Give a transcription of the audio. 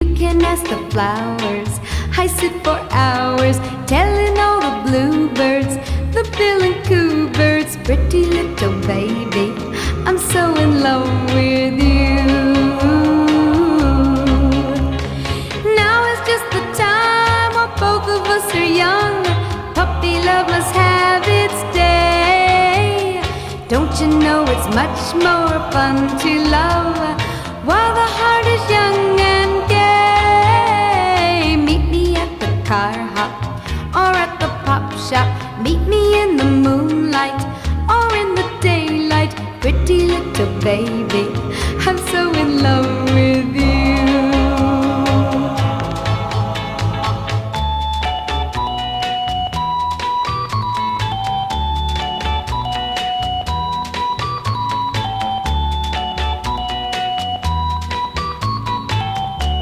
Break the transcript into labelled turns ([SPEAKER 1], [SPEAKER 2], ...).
[SPEAKER 1] You can ask the flowers. I sit for hours telling all the bluebirds, the bill and coo birds, pretty little baby, I'm so in love with you. Now is just the time while both of us are young. Puppy love must have its day. Don't you know it's much more fun to love while the heart is young and